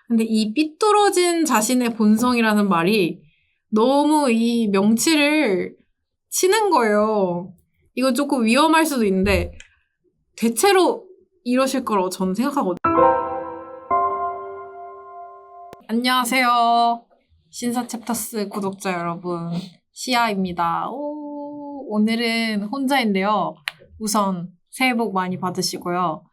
근데 이 삐뚤어진 자신의 본성이라는 말이 너무 이 명치를 치는 거예요. 이거 조금 위험할 수도 있는데 대체로 이러실 거라고 저는 생각하거든요. 안녕하세요. 신사 챕터스 구독자 여러분. 시아입니다. 오늘은 혼자인데요. 우선 새해 복 많이 받으시고요.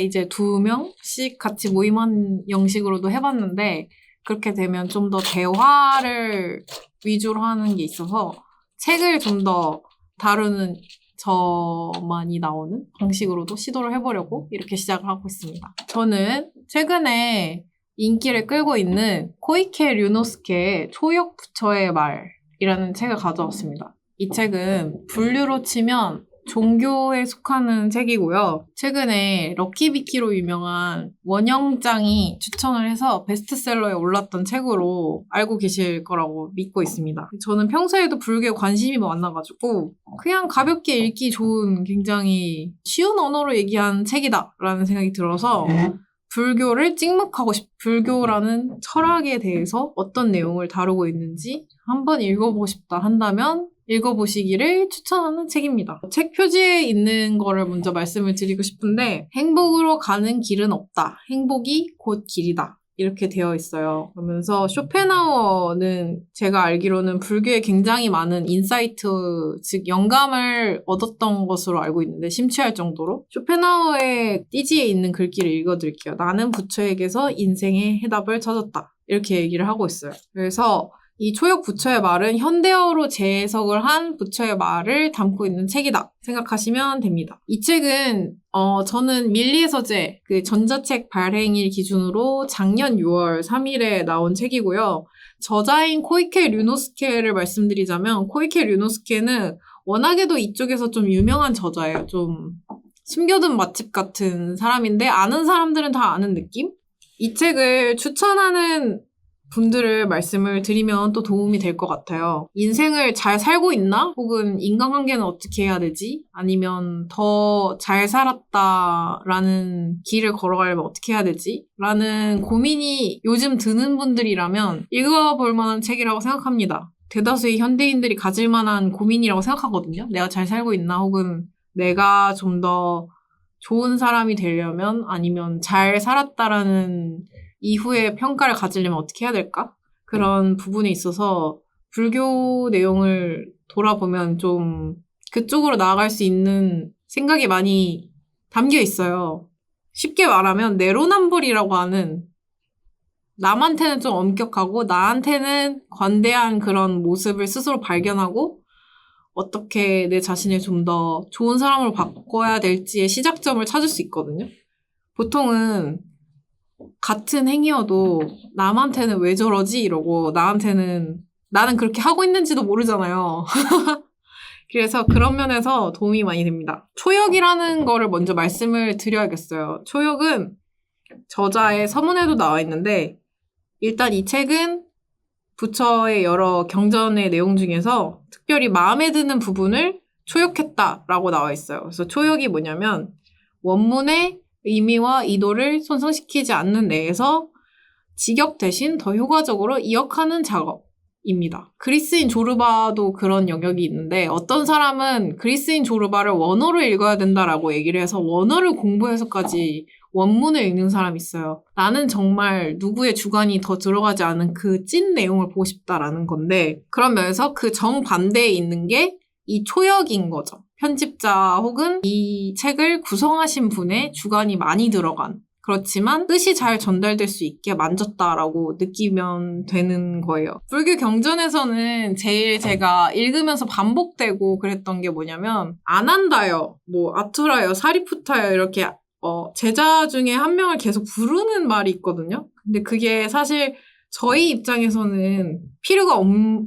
이제 2명씩 같이 모임한 형식으로도 해봤는데 그렇게 되면 좀 더 대화를 위주로 하는 게 있어서 책을 좀 더 다루는 저만이 나오는 방식으로도 시도를 해보려고 이렇게 시작을 하고 있습니다. 저는 최근에 인기를 끌고 있는 코이케 류노스케의 초역 부처의 말이라는 책을 가져왔습니다. 이 책은 분류로 치면 종교에 속하는 책이고요. 최근에 럭키비키로 유명한 원영짱이 추천을 해서 베스트셀러에 올랐던 책으로 알고 계실 거라고 믿고 있습니다. 저는 평소에도 불교에 관심이 많아가지고 그냥 가볍게 읽기 좋은 굉장히 쉬운 언어로 얘기한 책이다라는 생각이 들어서 불교를 찍먹하고 불교라는 철학에 대해서 어떤 내용을 다루고 있는지 한번 읽어보고 싶다 한다면 읽어보시기를 추천하는 책입니다. 책 표지에 있는 거를 먼저 말씀을 드리고 싶은데 행복으로 가는 길은 없다. 행복이 곧 길이다. 이렇게 되어 있어요. 그러면서 쇼펜하우어는 제가 알기로는 불교에 굉장히 많은 인사이트, 즉 영감을 얻었던 것으로 알고 있는데 심취할 정도로 쇼펜하우어의 띠지에 있는 글귀를 읽어드릴게요. 나는 부처에게서 인생의 해답을 찾았다. 이렇게 얘기를 하고 있어요. 그래서 이 초역 부처의 말은 현대어로 재해석을 한 부처의 말을 담고 있는 책이다 생각하시면 됩니다. 이 책은 저는 밀리의 서재 그 전자책 발행일 기준으로 작년 6월 3일에 나온 책이고요. 저자인 코이케 류노스케를 말씀드리자면 코이케 류노스케는 워낙에도 이쪽에서 좀 유명한 저자예요. 좀 숨겨둔 맛집 같은 사람인데 아는 사람들은 다 아는 느낌? 이 책을 추천하는 분들을 말씀을 드리면 또 도움이 될 것 같아요. 인생을 잘 살고 있나? 혹은 인간관계는 어떻게 해야 되지? 아니면 더 잘 살았다라는 길을 걸어가려면 어떻게 해야 되지? 라는 고민이 요즘 드는 분들이라면 읽어볼 만한 책이라고 생각합니다. 대다수의 현대인들이 가질 만한 고민이라고 생각하거든요. 내가 잘 살고 있나? 혹은 내가 좀 더 좋은 사람이 되려면 아니면 잘 살았다라는 이후에 평가를 가지려면 어떻게 해야 될까? 그런 부분에 있어서 불교 내용을 돌아보면 좀 그쪽으로 나아갈 수 있는 생각이 많이 담겨 있어요. 쉽게 말하면 내로남불이라고 하는 남한테는 좀 엄격하고 나한테는 관대한 그런 모습을 스스로 발견하고 어떻게 내 자신을 좀 더 좋은 사람으로 바꿔야 될지의 시작점을 찾을 수 있거든요. 보통은 같은 행위여도 남한테는 왜 저러지? 이러고 나한테는 나는 그렇게 하고 있는지도 모르잖아요. 그래서 그런 면에서 도움이 많이 됩니다. 초역이라는 거를 먼저 말씀을 드려야겠어요. 초역은 저자의 서문에도 나와 있는데 일단 이 책은 부처의 여러 경전의 내용 중에서 특별히 마음에 드는 부분을 초역했다라고 나와 있어요. 그래서 초역이 뭐냐면 원문의 의미와 이도를 손상시키지 않는 내에서 직역 대신 더 효과적으로 이역하는 작업입니다. 그리스인 조르바도 그런 영역이 있는데 어떤 사람은 그리스인 조르바를 원어로 읽어야 된다라고 얘기를 해서 원어를 공부해서까지 원문을 읽는 사람이 있어요. 나는 정말 누구의 주관이 더 들어가지 않은 그 찐 내용을 보고 싶다라는 건데 그런 면에서 그 정반대에 있는 게 이 초역인 거죠. 편집자 혹은 이 책을 구성하신 분의 주관이 많이 들어간 그렇지만 뜻이 잘 전달될 수 있게 만졌다라고 느끼면 되는 거예요. 불교 경전에서는 제일 제가 읽으면서 반복되고 그랬던 게 뭐냐면 아난다요, 아투라요, 사리푸타요 이렇게 제자 중에 한 명을 계속 부르는 말이 있거든요. 근데 그게 사실 저희 입장에서는 필요가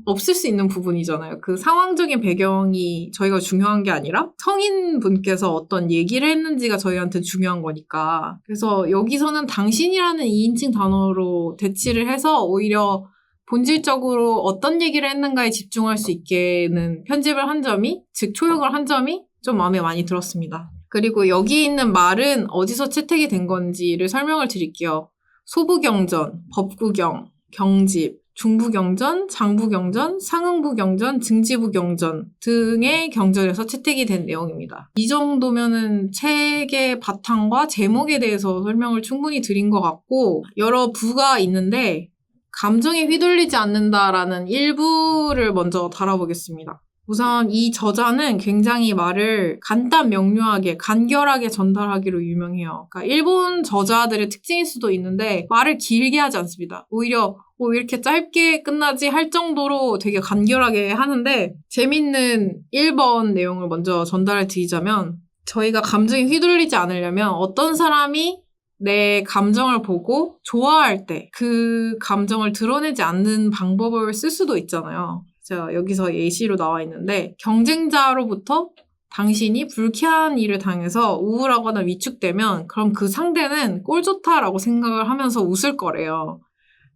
없을 수 있는 부분이잖아요. 그 상황적인 배경이 저희가 중요한 게 아니라 성인분께서 어떤 얘기를 했는지가 저희한테 중요한 거니까. 그래서 여기서는 당신이라는 2인칭 단어로 대치를 해서 오히려 본질적으로 어떤 얘기를 했는가에 집중할 수 있게는 편집을 한 점이, 즉 초역을 한 점이 좀 마음에 많이 들었습니다. 그리고 여기 있는 말은 어디서 채택이 된 건지를 설명을 드릴게요. 소부경전, 법구경, 경집, 중부경전, 장부경전, 상응부경전, 증지부경전 등의 경전에서 채택이 된 내용입니다. 이 정도면은 책의 바탕과 제목에 대해서 설명을 충분히 드린 것 같고, 여러 부가 있는데 감정에 휘둘리지 않는다라는 일부를 먼저 다뤄보겠습니다. 우선 이 저자는 굉장히 말을 간단 명료하게 간결하게 전달하기로 유명해요. 그러니까 일본 저자들의 특징일 수도 있는데 말을 길게 하지 않습니다. 오히려 왜 이렇게 짧게 끝나지 할 정도로 되게 간결하게 하는데, 재밌는 1번 내용을 먼저 전달을 드리자면, 저희가 감정에 휘둘리지 않으려면 어떤 사람이 내 감정을 보고 좋아할 때 그 감정을 드러내지 않는 방법을 쓸 수도 있잖아요. 제가 여기서 예시로 나와 있는데, 경쟁자로부터 당신이 불쾌한 일을 당해서 우울하거나 위축되면 그럼 그 상대는 꼴 좋다라고 생각을 하면서 웃을 거래요.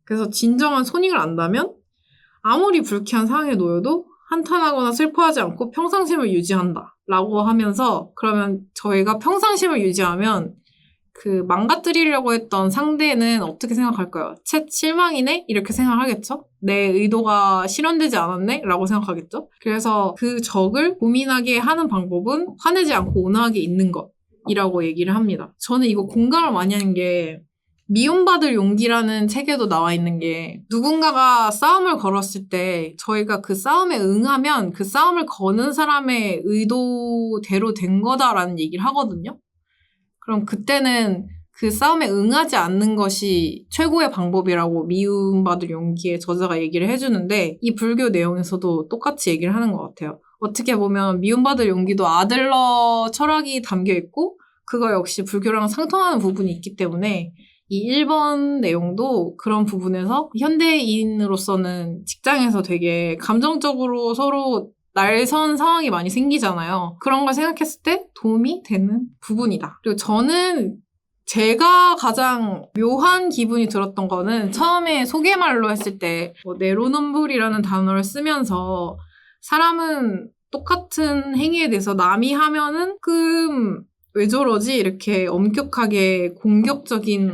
그래서 진정한 손익을 안다면 아무리 불쾌한 상황에 놓여도 한탄하거나 슬퍼하지 않고 평상심을 유지한다 라고 하면서, 그러면 저희가 평상심을 유지하면 그 망가뜨리려고 했던 상대는 어떻게 생각할까요? 쳇 실망이네? 이렇게 생각하겠죠? 내 의도가 실현되지 않았네? 라고 생각하겠죠? 그래서 그 적을 고민하게 하는 방법은 화내지 않고 온화하게 있는 것이라고 얘기를 합니다. 저는 이거 공감을 많이 하는 게, 미움받을 용기라는 책에도 나와 있는 게, 누군가가 싸움을 걸었을 때 저희가 그 싸움에 응하면 그 싸움을 거는 사람의 의도대로 된 거다라는 얘기를 하거든요. 그럼 그때는 그 싸움에 응하지 않는 것이 최고의 방법이라고 미움받을 용기의 저자가 얘기를 해주는데, 이 불교 내용에서도 똑같이 얘기를 하는 것 같아요. 어떻게 보면 미움받을 용기도 아들러 철학이 담겨 있고, 그거 역시 불교랑 상통하는 부분이 있기 때문에 이 1번 내용도 그런 부분에서 현대인으로서는 직장에서 되게 감정적으로 서로 날선 상황이 많이 생기잖아요. 그런 걸 생각했을 때 도움이 되는 부분이다. 그리고 저는 제가 가장 묘한 기분이 들었던 거는, 처음에 소개말로 했을 때 내로남불이라는 단어를 쓰면서 사람은 똑같은 행위에 대해서 남이 하면은 왜 저러지? 이렇게 엄격하게 공격적인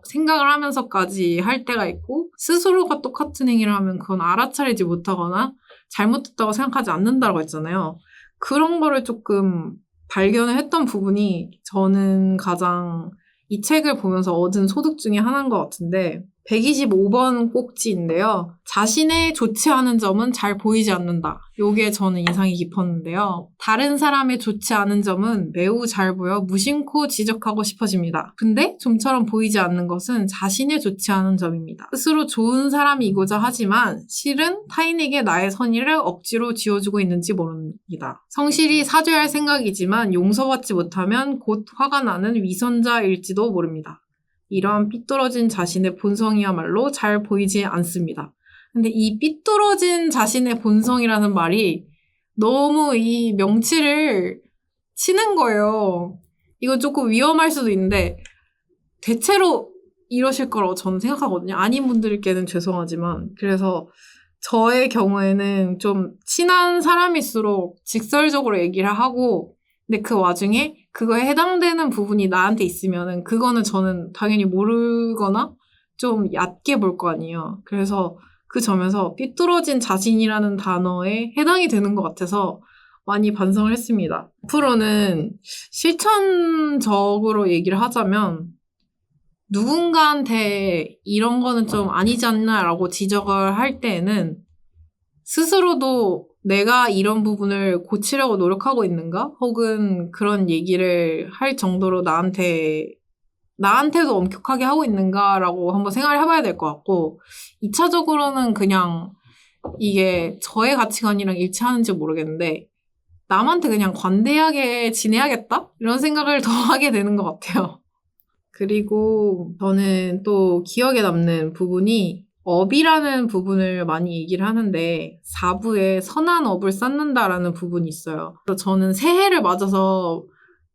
생각을 하면서까지 할 때가 있고, 스스로가 똑같은 행위를 하면 그건 알아차리지 못하거나 잘못했다고 생각하지 않는다고 했잖아요. 그런 거를 조금 발견을 했던 부분이 저는 가장 이 책을 보면서 얻은 소득 중에 하나인 것 같은데, 125번 꼭지인데요. 자신의 좋지 않은 점은 잘 보이지 않는다. 요게 저는 인상이 깊었는데요. 다른 사람의 좋지 않은 점은 매우 잘 보여 무심코 지적하고 싶어집니다. 근데 좀처럼 보이지 않는 것은 자신의 좋지 않은 점입니다. 스스로 좋은 사람이고자 하지만 실은 타인에게 나의 선의를 억지로 지어주고 있는지 모릅니다. 성실히 사죄할 생각이지만 용서받지 못하면 곧 화가 나는 위선자일지도 모릅니다. 이러한 삐뚤어진 자신의 본성이야말로 잘 보이지 않습니다. 근데 이 삐뚤어진 자신의 본성이라는 말이 너무 이 명치를 치는 거예요. 이거 조금 위험할 수도 있는데 대체로 이러실 거라고 저는 생각하거든요. 아닌 분들께는 죄송하지만. 그래서 저의 경우에는 좀 친한 사람일수록 직설적으로 얘기를 하고, 근데 그 와중에 그거에 해당되는 부분이 나한테 있으면은 그거는 저는 당연히 모르거나 좀 얕게 볼 거 아니에요. 그래서 그 점에서 삐뚤어진 자신이라는 단어에 해당이 되는 것 같아서 많이 반성을 했습니다. 앞으로는 실천적으로 얘기를 하자면, 누군가한테 이런 거는 좀 아니지 않나라고 지적을 할 때에는 스스로도 내가 이런 부분을 고치려고 노력하고 있는가? 혹은 그런 얘기를 할 정도로 나한테도 엄격하게 하고 있는가라고 한번 생각을 해봐야 될 것 같고, 2차적으로는 그냥 이게 저의 가치관이랑 일치하는지 모르겠는데 남한테 그냥 관대하게 지내야겠다? 이런 생각을 더 하게 되는 것 같아요. 그리고 저는 또 기억에 남는 부분이 업이라는 부분을 많이 얘기를 하는데, 4부에 선한 업을 쌓는다라는 부분이 있어요. 그래서 저는 새해를 맞아서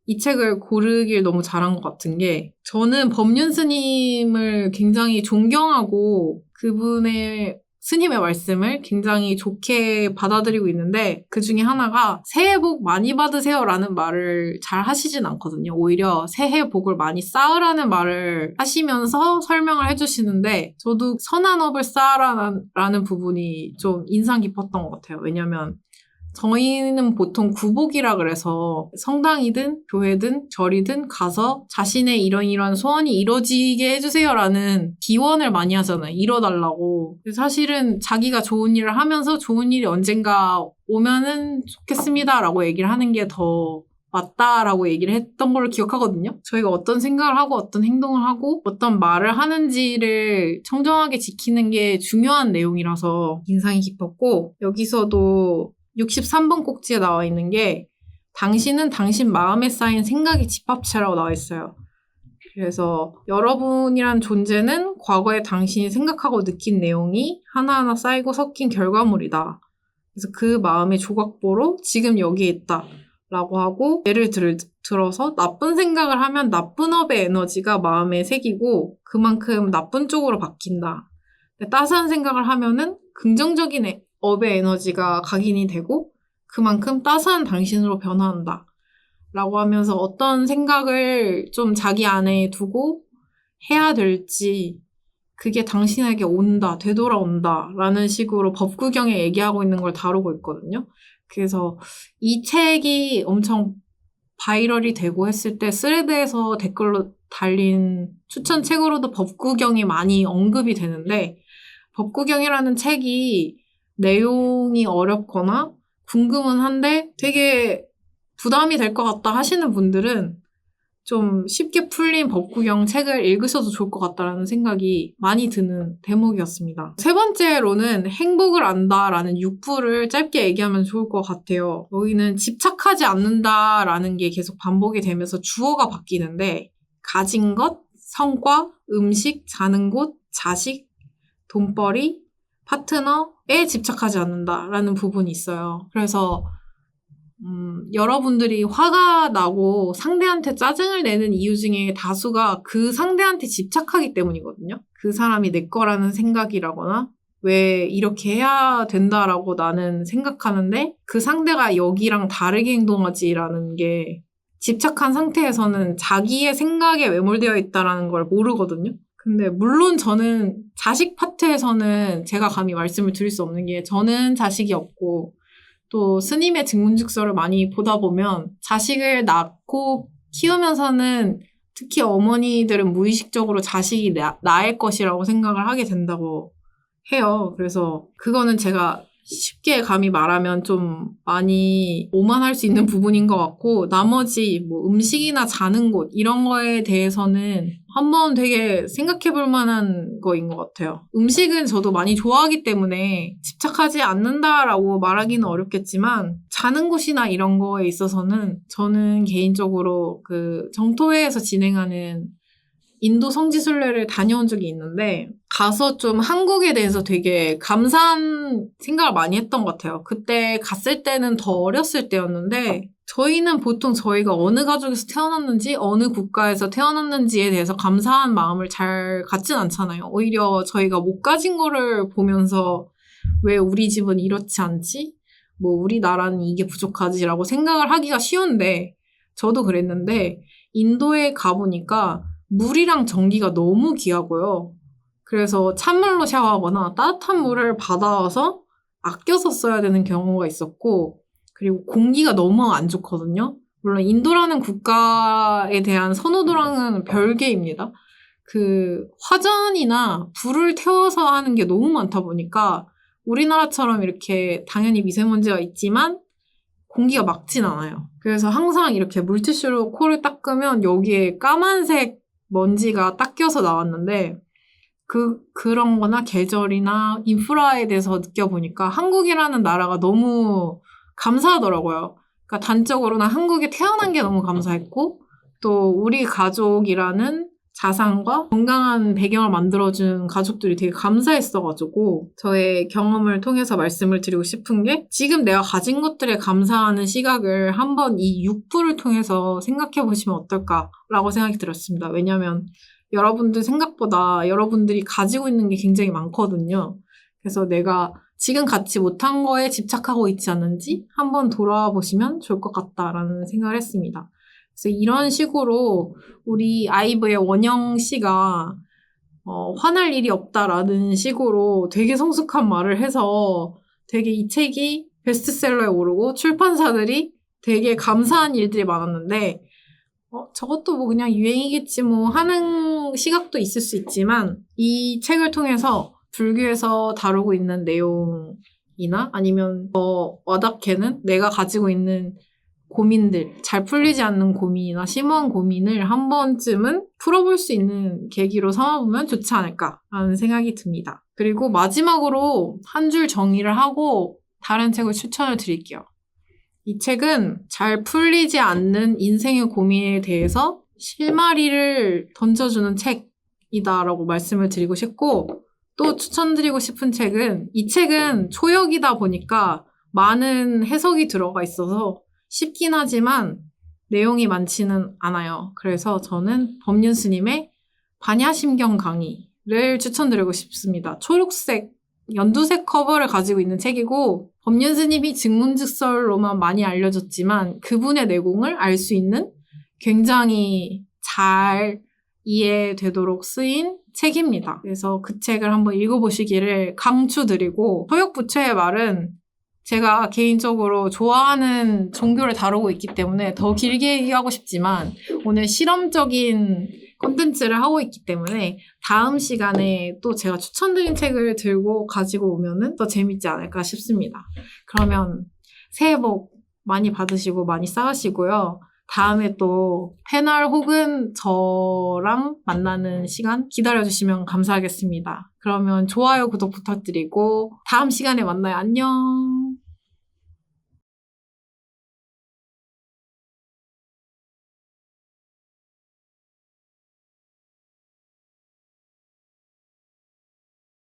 이 책을 고르길 너무 잘한 것 같은 게, 저는 법륜 스님을 굉장히 존경하고 그분의 스님의 말씀을 굉장히 좋게 받아들이고 있는데 그 중에 하나가 새해 복 많이 받으세요 라는 말을 잘 하시진 않거든요. 오히려 새해 복을 많이 쌓으라는 말을 하시면서 설명을 해주시는데 저도 선한 업을 쌓으라는 부분이 좀 인상 깊었던 것 같아요. 왜냐면 저희는 보통 구복이라 그래서 성당이든 교회든 절이든 가서 자신의 이러이러한 소원이 이루어지게 해주세요라는 기원을 많이 하잖아요. 이뤄달라고. 사실은 자기가 좋은 일을 하면서 좋은 일이 언젠가 오면은 좋겠습니다라고 얘기를 하는 게 더 맞다라고 얘기를 했던 걸 기억하거든요. 저희가 어떤 생각을 하고 어떤 행동을 하고 어떤 말을 하는지를 청정하게 지키는 게 중요한 내용이라서 인상이 깊었고 여기서도 63번 꼭지에 나와 있는 게 당신은 당신 마음에 쌓인 생각의 집합체라고 나와 있어요. 그래서 여러분이란 존재는 과거에 당신이 생각하고 느낀 내용이 하나하나 쌓이고 섞인 결과물이다. 그래서 그 마음의 조각보로 지금 여기에 있다. 라고 하고 예를 들어서 나쁜 생각을 하면 나쁜 업의 에너지가 마음에 새기고 그만큼 나쁜 쪽으로 바뀐다. 따스한 생각을 하면은 긍정적인 업의 에너지가 각인이 되고 그만큼 따스한 당신으로 변화한다. 라고 하면서 어떤 생각을 좀 자기 안에 두고 해야 될지 그게 당신에게 온다, 되돌아온다 라는 식으로 법구경에 얘기하고 있는 걸 다루고 있거든요. 그래서 이 책이 엄청 바이럴이 되고 했을 때 스레드에서 댓글로 달린 추천책으로도 법구경이 많이 언급이 되는데 법구경이라는 책이 내용이 어렵거나 궁금은 한데 되게 부담이 될 것 같다 하시는 분들은 좀 쉽게 풀린 법구경 책을 읽으셔도 좋을 것 같다라는 생각이 많이 드는 대목이었습니다. 세 번째로는 행복을 안다라는 6부를 짧게 얘기하면 좋을 것 같아요. 여기는 집착하지 않는다라는 게 계속 반복이 되면서 주어가 바뀌는데 가진 것, 성과, 음식, 자는 곳, 자식, 돈벌이, 파트너에 집착하지 않는다라는 부분이 있어요. 그래서 여러분들이 화가 나고 상대한테 짜증을 내는 이유 중에 다수가 그 상대한테 집착하기 때문이거든요. 그 사람이 내 거라는 생각이라거나 왜 이렇게 해야 된다라고 나는 생각하는데 그 상대가 여기랑 다르게 행동하지라는 게 집착한 상태에서는 자기의 생각에 매몰되어 있다라는 걸 모르거든요. 근데 물론 저는 자식 파트에서는 제가 감히 말씀을 드릴 수 없는 게 저는 자식이 없고 또 스님의 증문즉서를 많이 보다 보면 자식을 낳고 키우면서는 특히 어머니들은 무의식적으로 자식이 나의 것이라고 생각을 하게 된다고 해요. 그래서 그거는 제가 쉽게 감히 말하면 좀 많이 오만할 수 있는 부분인 것 같고 나머지 뭐 음식이나 자는 곳 이런 거에 대해서는 한번 되게 생각해 볼 만한 거인 것 같아요. 음식은 저도 많이 좋아하기 때문에 집착하지 않는다라고 말하기는 어렵겠지만 자는 곳이나 이런 거에 있어서는 저는 개인적으로 그 정토회에서 진행하는 인도 성지순례를 다녀온 적이 있는데 가서 좀 한국에 대해서 되게 감사한 생각을 많이 했던 것 같아요. 그때 갔을 때는 더 어렸을 때였는데 저희는 보통 저희가 어느 가족에서 태어났는지 어느 국가에서 태어났는지에 대해서 감사한 마음을 잘 갖진 않잖아요. 오히려 저희가 못 가진 거를 보면서 왜 우리 집은 이렇지 않지? 뭐 우리나라는 이게 부족하지라고 생각을 하기가 쉬운데 저도 그랬는데 인도에 가보니까 물이랑 전기가 너무 귀하고요. 그래서 찬물로 샤워하거나 따뜻한 물을 받아와서 아껴서 써야 되는 경우가 있었고 그리고 공기가 너무 안 좋거든요. 물론 인도라는 국가에 대한 선호도랑은 별개입니다. 그 화전이나 불을 태워서 하는 게 너무 많다 보니까 우리나라처럼 이렇게 당연히 미세먼지가 있지만 공기가 맑진 않아요. 그래서 항상 이렇게 물티슈로 코를 닦으면 여기에 까만색 먼지가 딱 껴서 나왔는데 그런 거나 계절이나 인프라에 대해서 느껴보니까 한국이라는 나라가 너무 감사하더라고요. 그러니까 단적으로는 한국에 태어난 게 너무 감사했고 또 우리 가족이라는 자산과 건강한 배경을 만들어준 가족들이 되게 감사했어가지고 저의 경험을 통해서 말씀을 드리고 싶은 게 지금 내가 가진 것들에 감사하는 시각을 한번 이 6부를 통해서 생각해 보시면 어떨까라고 생각이 들었습니다. 왜냐하면 여러분들 생각보다 여러분들이 가지고 있는 게 굉장히 많거든요. 그래서 내가 지금 갖지 못한 거에 집착하고 있지 않은지 한번 돌아보시면 좋을 것 같다라는 생각을 했습니다. 그래서 이런 식으로 우리 아이브의 원영 씨가 화날 일이 없다라는 식으로 되게 성숙한 말을 해서 되게 이 책이 베스트셀러에 오르고 출판사들이 되게 감사한 일들이 많았는데 저것도 뭐 그냥 유행이겠지 뭐 하는 시각도 있을 수 있지만 이 책을 통해서 불교에서 다루고 있는 내용이나 아니면 와닿게는 내가 가지고 있는 고민들, 잘 풀리지 않는 고민이나 심오한 고민을 한 번쯤은 풀어볼 수 있는 계기로 삼아보면 좋지 않을까라는 생각이 듭니다. 그리고 마지막으로 한 줄 정의를 하고 다른 책을 추천을 드릴게요. 이 책은 잘 풀리지 않는 인생의 고민에 대해서 실마리를 던져주는 책이다라고 말씀을 드리고 싶고 또 추천드리고 싶은 책은 이 책은 초역이다 보니까 많은 해석이 들어가 있어서 쉽긴 하지만 내용이 많지는 않아요. 그래서 저는 법륜 스님의 반야심경 강의를 추천드리고 싶습니다. 초록색, 연두색 커버를 가지고 있는 책이고 법륜 스님이 증문즉설로만 많이 알려졌지만 그분의 내공을 알 수 있는 굉장히 잘 이해되도록 쓰인 책입니다. 그래서 그 책을 한번 읽어보시기를 강추드리고 초역부처의 말은 제가 개인적으로 좋아하는 종교를 다루고 있기 때문에 더 길게 얘기하고 싶지만 오늘 실험적인 콘텐츠를 하고 있기 때문에 다음 시간에 또 제가 추천드린 책을 들고 가지고 오면은 더 재밌지 않을까 싶습니다. 그러면 새해 복 많이 받으시고 많이 쌓으시고요. 다음에 또 패널 혹은 저랑 만나는 시간 기다려주시면 감사하겠습니다. 그러면 좋아요, 구독 부탁드리고 다음 시간에 만나요. 안녕.